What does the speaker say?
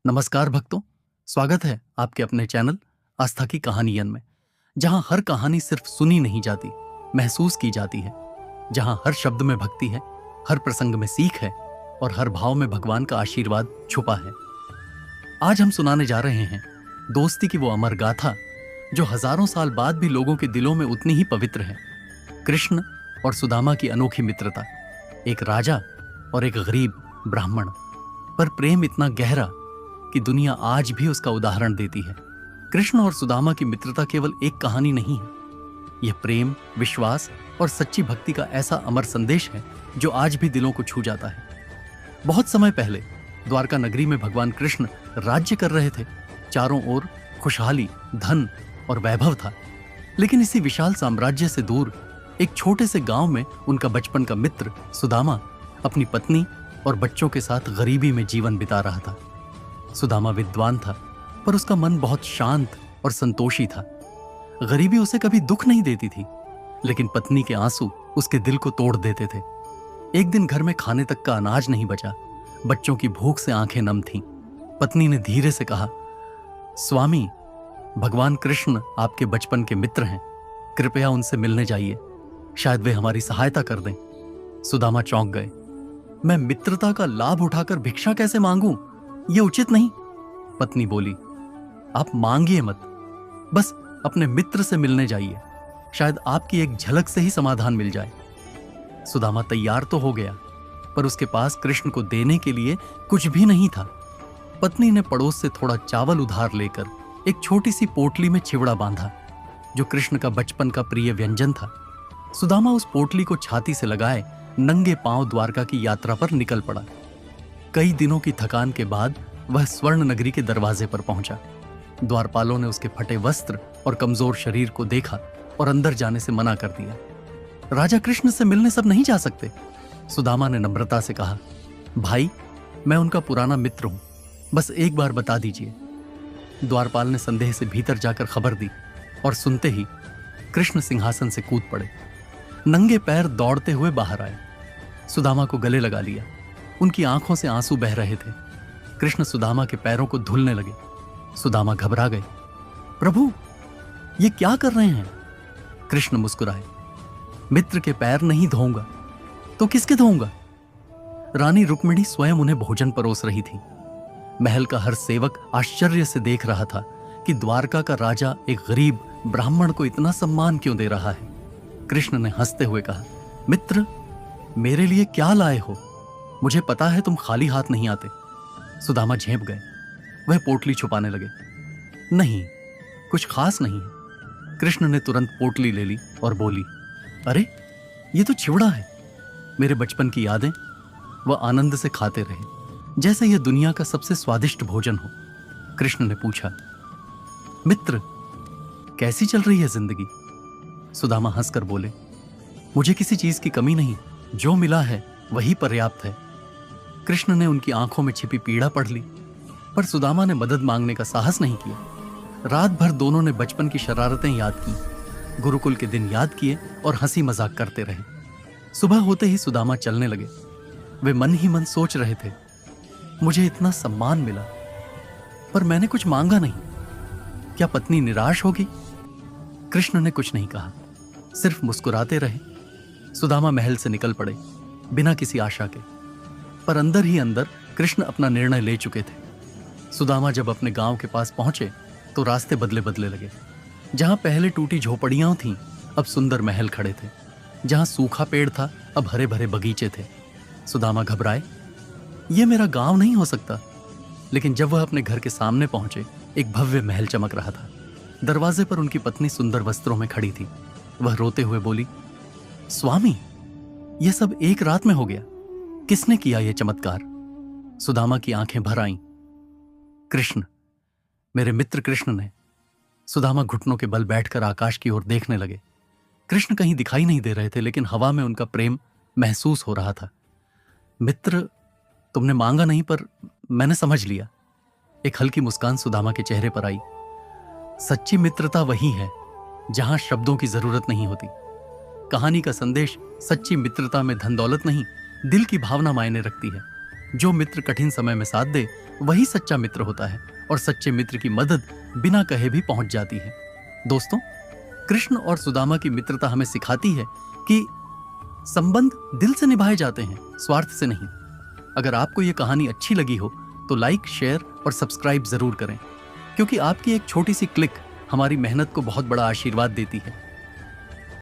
नमस्कार भक्तों, स्वागत है आपके अपने चैनल आस्था की कहानियन में, जहां हर कहानी सिर्फ सुनी नहीं जाती, महसूस की जाती है। जहां हर शब्द में भक्ति है, हर प्रसंग में सीख है और हर भाव में भगवान का आशीर्वाद छुपा है। आज हम सुनाने जा रहे हैं दोस्ती की वो अमर गाथा जो हजारों साल बाद भी लोगों के दिलों में उतनी ही पवित्र है। कृष्ण और सुदामा की अनोखी मित्रता, एक राजा और एक गरीब ब्राह्मण, पर प्रेम इतना गहरा कि दुनिया आज भी उसका उदाहरण देती है। कृष्ण और सुदामा की मित्रता केवल एक कहानी नहीं है, यह प्रेम, विश्वास और सच्ची भक्ति का ऐसा अमर संदेश है जो आज भी दिलों को छू जाता है। बहुत समय पहले द्वारका नगरी में भगवान कृष्ण राज्य कर रहे थे। चारों ओर खुशहाली, धन और वैभव था, लेकिन इसी विशाल साम्राज्य से दूर एक छोटे से गांव में उनका बचपन का मित्र सुदामा अपनी पत्नी और बच्चों के साथ गरीबी में जीवन बिता रहा था। सुदामा विद्वान था, पर उसका मन बहुत शांत और संतोषी था। गरीबी उसे कभी दुख नहीं देती थी, लेकिन पत्नी के आंसू उसके दिल को तोड़ देते थे। एक दिन घर में खाने तक का अनाज नहीं बचा, बच्चों की भूख से आंखें नम थीं। पत्नी ने धीरे से कहा, स्वामी, भगवान कृष्ण आपके बचपन के मित्र हैं, कृपया उनसे मिलने जाइए, शायद वे हमारी सहायता कर दें। सुदामा चौंक गए। मैं मित्रता का लाभ उठाकर भिक्षा कैसे मांगूं? यह उचित नहीं। पत्नी बोली, आप मांगिए मत, बस अपने मित्र से मिलने जाइए, शायद आपकी एक झलक से ही समाधान मिल जाए। सुदामा तैयार तो हो गया, पर उसके पास कृष्ण को देने के लिए कुछ भी नहीं था। पत्नी ने पड़ोस से थोड़ा चावल उधार लेकर एक छोटी सी पोटली में चिवड़ा बांधा, जो कृष्ण का बचपन का प्रिय व्यंजन था। सुदामा उस पोटली को छाती से लगाए नंगे पांव द्वारका की यात्रा पर निकल पड़ा। कई दिनों की थकान के बाद वह स्वर्ण नगरी के दरवाजे पर पहुंचा। द्वारपालों ने उसके फटे वस्त्र और कमजोर शरीर को देखा और अंदर जाने से मना कर दिया। राजा कृष्ण से मिलने सब नहीं जा सकते। सुदामा ने नम्रता से कहा, भाई, मैं उनका पुराना मित्र हूं, बस एक बार बता दीजिए। द्वारपाल ने संदेह से भीतर जाकर खबर दी और सुनते ही कृष्ण सिंहासन से कूद पड़े। नंगे पैर दौड़ते हुए बाहर आए। सुदामा को गले लगा लिया। उनकी आंखों से आंसू बह रहे थे। कृष्ण सुदामा के पैरों को धुलने लगे। सुदामा घबरा गए। प्रभु, ये क्या कर रहे हैं? कृष्ण मुस्कुराए। मित्र के पैर नहीं धोऊंगा तो किसके धोऊंगा? रानी रुक्मिणी स्वयं उन्हें भोजन परोस रही थी। महल का हर सेवक आश्चर्य से देख रहा था कि द्वारका का राजा एक गरीब ब्राह्मण को इतना सम्मान क्यों दे रहा है। कृष्ण ने हंसते हुए कहा, मित्र, मेरे लिए क्या लाए हो? मुझे पता है तुम खाली हाथ नहीं आते। सुदामा झेंप गए। वह पोटली छुपाने लगे। नहीं, कुछ खास नहीं है। कृष्ण ने तुरंत पोटली ले ली और बोली, अरे, ये तो चिवड़ा है। मेरे बचपन की यादें। वह आनंद से खाते रहे, जैसे यह दुनिया का सबसे स्वादिष्ट भोजन हो। कृष्ण ने पूछा, मित्र, कैसी चल रही है जिंदगी? सुदामा हंसकर बोले, मुझे किसी चीज की कमी नहीं, जो मिला है वही पर्याप्त है। कृष्ण ने उनकी आंखों में छिपी पीड़ा पढ़ ली, पर सुदामा ने मदद मांगने का साहस नहीं किया। रात भर दोनों ने बचपन की शरारतें याद की, गुरुकुल के दिन याद किए और हंसी मजाक करते रहे। सुबह होते ही सुदामा चलने लगे। वे मन ही मन सोच रहे थे, मुझे इतना सम्मान मिला, पर मैंने कुछ मांगा नहीं, क्या पत्नी निराश होगी? कृष्ण ने कुछ नहीं कहा, सिर्फ मुस्कुराते रहे। सुदामा महल से निकल पड़े, बिना किसी आशा के, पर अंदर ही अंदर कृष्ण अपना निर्णय ले चुके थे। सुदामा जब अपने गांव के पास पहुंचे तो रास्ते बदले बदले लगे। जहां पहले टूटी झोपड़ियां थीं, अब सुंदर महल खड़े थे। जहां सूखा पेड़ था, अब हरे भरे बगीचे थे। सुदामा घबराए, यह मेरा गांव नहीं हो सकता। लेकिन जब वह अपने घर के सामने पहुंचे, एक भव्य महल चमक रहा था। दरवाजे पर उनकी पत्नी सुंदर वस्त्रों में खड़ी थी। वह रोते हुए बोली, स्वामी, यह सब एक रात में हो गया। किसने किया यह चमत्कार? सुदामा की आंखें भर आईं। कृष्ण, मेरे मित्र कृष्ण ने। सुदामा घुटनों के बल बैठकर आकाश की ओर देखने लगे। कृष्ण कहीं दिखाई नहीं दे रहे थे, लेकिन हवा में उनका प्रेम महसूस हो रहा था। मित्र, तुमने मांगा नहीं, पर मैंने समझ लिया। एक हल्की मुस्कान सुदामा के चेहरे पर आई। सच्ची मित्रता वही है जहां शब्दों की जरूरत नहीं होती। कहानी का संदेश सच्ची मित्रता में धन दौलत नहीं, दिल की भावना मायने रखती है। जो मित्र कठिन समय में साथ दे, वही सच्चा मित्र होता है और सच्चे मित्र की मदद बिना कहे भी पहुंच जाती है। दोस्तों, कृष्ण और सुदामा की मित्रता हमें सिखाती है कि संबंध दिल से निभाए जाते हैं, स्वार्थ से नहीं। अगर आपको ये कहानी अच्छी लगी हो तो लाइक, शेयर और सब्सक्राइब जरूर करें, क्योंकि आपकी एक छोटी सी क्लिक हमारी मेहनत को बहुत बड़ा आशीर्वाद देती है।